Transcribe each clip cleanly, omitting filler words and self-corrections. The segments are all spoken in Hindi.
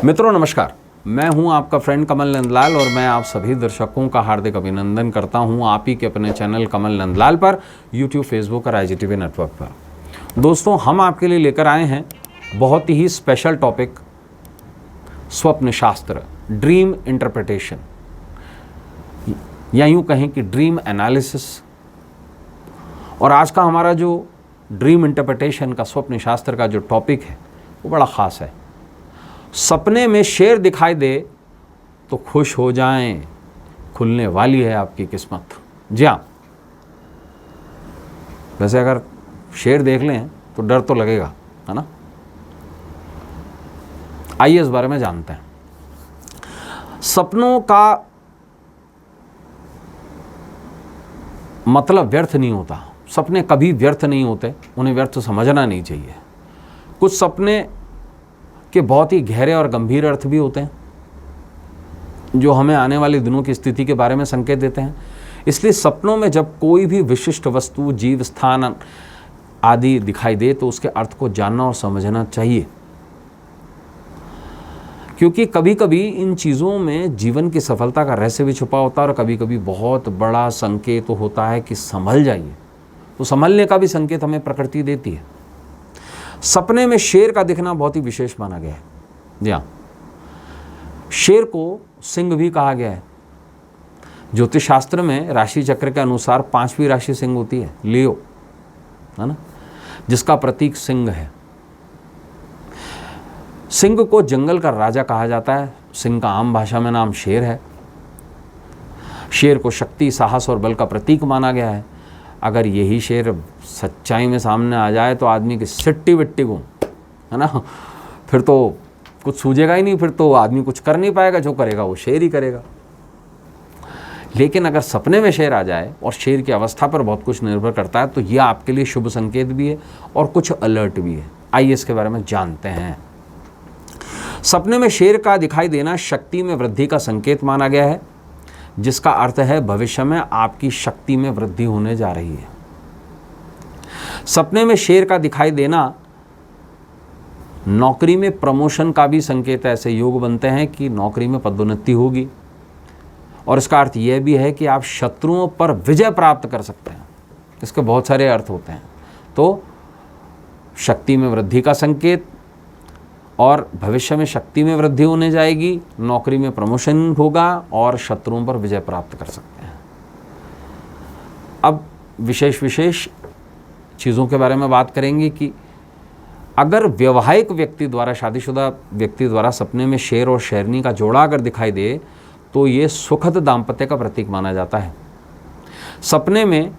मित्रों नमस्कार, मैं हूं आपका फ्रेंड कमल नंदलाल और मैं आप सभी दर्शकों का हार्दिक अभिनंदन करता हूं आप ही के अपने चैनल कमल नंदलाल पर यूट्यूब, फेसबुक और IGTV नेटवर्क पर। दोस्तों, हम आपके लिए लेकर आए हैं बहुत ही स्पेशल टॉपिक, स्वप्न शास्त्र, ड्रीम इंटरप्रिटेशन, या यूं कहें कि ड्रीम एनालिसिस। और आज का हमारा जो ड्रीम इंटरप्रिटेशन का, स्वप्न शास्त्र का जो टॉपिक है वो बड़ा ख़ास है। सपने में शेर दिखाई दे तो खुश हो जाएं, खुलने वाली है आपकी किस्मत। जी हाँ, वैसे अगर शेर देख लें तो डर तो लगेगा, है ना। आइए इस बारे में जानते हैं। सपनों का मतलब व्यर्थ नहीं होता। सपने कभी व्यर्थ नहीं होते, उन्हें व्यर्थ समझना नहीं चाहिए। कुछ सपने के बहुत ही गहरे और गंभीर अर्थ भी होते हैं जो हमें आने वाले दिनों की स्थिति के बारे में संकेत देते हैं। इसलिए सपनों में जब कोई भी विशिष्ट वस्तु, जीव, स्थान आदि दिखाई दे तो उसके अर्थ को जानना और समझना चाहिए, क्योंकि कभी कभी इन चीज़ों में जीवन की सफलता का रहस्य भी छुपा होता है और कभी कभी बहुत बड़ा संकेत होता है कि संभल जाइए। तो संभलने का भी संकेत हमें प्रकृति देती है। सपने में शेर का दिखना बहुत ही विशेष माना गया है। जी हाँ, शेर को सिंह भी कहा गया है। ज्योतिष शास्त्र में राशि चक्र के अनुसार 5वीं राशि सिंह होती है, लियो, है ना, जिसका प्रतीक सिंह है। सिंह को जंगल का राजा कहा जाता है। सिंह का आम भाषा में नाम शेर है। शेर को शक्ति, साहस और बल का प्रतीक माना गया है। अगर यही शेर सच्चाई में सामने आ जाए तो आदमी की सिट्टी विट्टी गुम, है ना, फिर तो कुछ सूझेगा ही नहीं, फिर तो आदमी कुछ कर नहीं पाएगा, जो करेगा वो शेर ही करेगा। लेकिन अगर सपने में शेर आ जाए, और शेर की अवस्था पर बहुत कुछ निर्भर करता है, तो यह आपके लिए शुभ संकेत भी है और कुछ अलर्ट भी है। आइए इसके बारे में जानते हैं। सपने में शेर का दिखाई देना शक्ति में वृद्धि का संकेत माना गया है, जिसका अर्थ है भविष्य में आपकी शक्ति में वृद्धि होने जा रही है। सपने में शेर का दिखाई देना नौकरी में प्रमोशन का भी संकेत है। ऐसे योग बनते हैं कि नौकरी में पदोन्नति होगी, और इसका अर्थ यह भी है कि आप शत्रुओं पर विजय प्राप्त कर सकते हैं। इसके बहुत सारे अर्थ होते हैं। तो शक्ति में वृद्धि का संकेत, और भविष्य में शक्ति में वृद्धि होने जाएगी, नौकरी में प्रमोशन होगा और शत्रुओं पर विजय प्राप्त कर सकते हैं। अब विशेष चीज़ों के बारे में बात करेंगे कि अगर वैवाहिक व्यक्ति द्वारा, शादीशुदा व्यक्ति द्वारा सपने में शेर और शेरनी का जोड़ा अगर दिखाई दे तो ये सुखद दाम्पत्य का प्रतीक माना जाता है। सपने में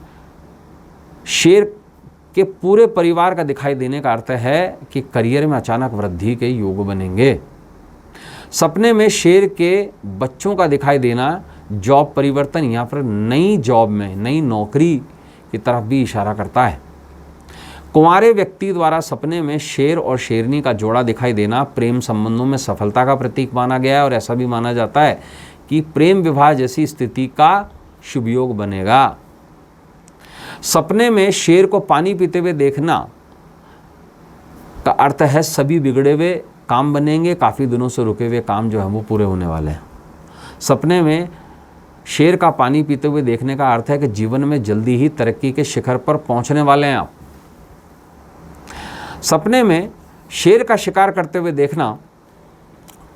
शेर के पूरे परिवार का दिखाई देने का अर्थ है कि करियर में अचानक वृद्धि के योग बनेंगे। सपने में शेर के बच्चों का दिखाई देना जॉब परिवर्तन या फिर नई जॉब में, नई नौकरी की तरफ भी इशारा करता है। कुंवारे व्यक्ति द्वारा सपने में शेर और शेरनी का जोड़ा दिखाई देना प्रेम संबंधों में सफलता का प्रतीक माना गया है, और ऐसा भी माना जाता है कि प्रेम विवाह जैसी स्थिति का शुभ योग बनेगा। सपने में शेर को पानी पीते हुए देखना का अर्थ है सभी बिगड़े हुए काम बनेंगे, काफ़ी दिनों से रुके हुए काम जो है वो पूरे होने वाले हैं। सपने में शेर का पानी पीते हुए देखने का अर्थ है कि जीवन में जल्दी ही तरक्की के शिखर पर पहुंचने वाले हैं आप। सपने में शेर का शिकार करते हुए देखना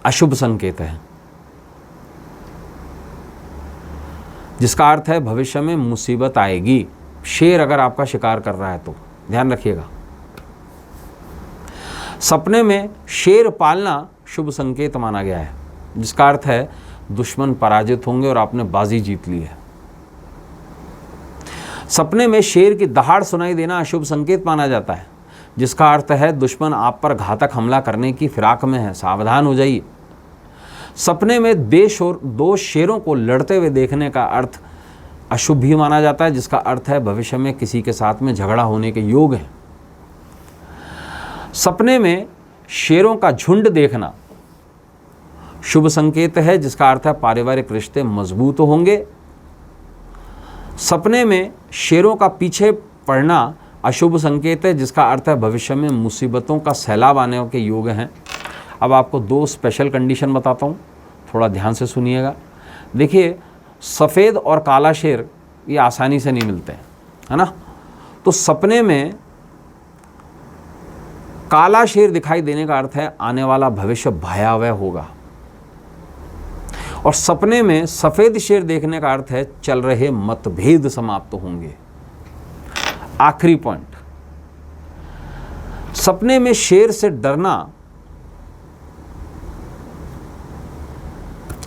अशुभ संकेत है, जिसका अर्थ है भविष्य में मुसीबत आएगी। शेर अगर आपका शिकार कर रहा है तो ध्यान रखिएगा। सपने में शेर पालना शुभ संकेत माना गया है, जिसका अर्थ है दुश्मन पराजित होंगे और आपने बाजी जीत ली है। सपने में शेर की दहाड़ सुनाई देना अशुभ संकेत माना जाता है, जिसका अर्थ है दुश्मन आप पर घातक हमला करने की फिराक में है, सावधान हो जाइए। सपने में दो शेरों को लड़ते हुए देखने का अर्थ अशुभ भी माना जाता है, जिसका अर्थ है भविष्य में किसी के साथ में झगड़ा होने के योग हैं। सपने में शेरों का झुंड देखना शुभ संकेत है, जिसका अर्थ है पारिवारिक रिश्ते मजबूत होंगे। सपने में शेरों का पीछे पड़ना अशुभ संकेत है, जिसका अर्थ है भविष्य में मुसीबतों का सैलाब आने के योग हैं। अब आपको 2 स्पेशल कंडीशन बताता हूँ, थोड़ा ध्यान से सुनिएगा। देखिए, सफ़ेद और काला शेर ये आसानी से नहीं मिलते हैं, है ना। तो सपने में काला शेर दिखाई देने का अर्थ है आने वाला भविष्य भयावह होगा, और सपने में सफ़ेद शेर देखने का अर्थ है चल रहे मतभेद समाप्त होंगे। आखिरी पॉइंट, सपने में शेर से डरना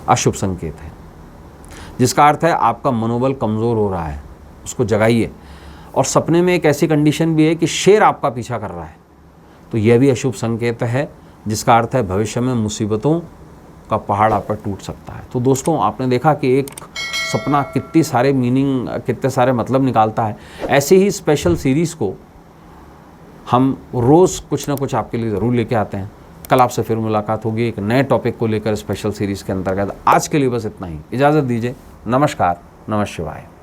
अशुभ संकेत है, जिसका अर्थ है आपका मनोबल कमज़ोर हो रहा है, उसको जगाइए। और सपने में एक ऐसी कंडीशन भी है कि शेर आपका पीछा कर रहा है, तो यह भी अशुभ संकेत है, जिसका अर्थ है भविष्य में मुसीबतों का पहाड़ आप पर टूट सकता है। तो दोस्तों, आपने देखा कि एक सपना कितनी सारे मीनिंग, कितने सारे मतलब निकालता है। ऐसे ही स्पेशल सीरीज़ को हम रोज़ कुछ ना कुछ आपके लिए ज़रूर लेके आते हैं। कल आपसे फिर मुलाकात होगी एक नए टॉपिक को लेकर स्पेशल सीरीज़ के अंतर्गत। आज के लिए बस इतना ही, इजाज़त दीजिए। नमस्कार, नमः शिवाय।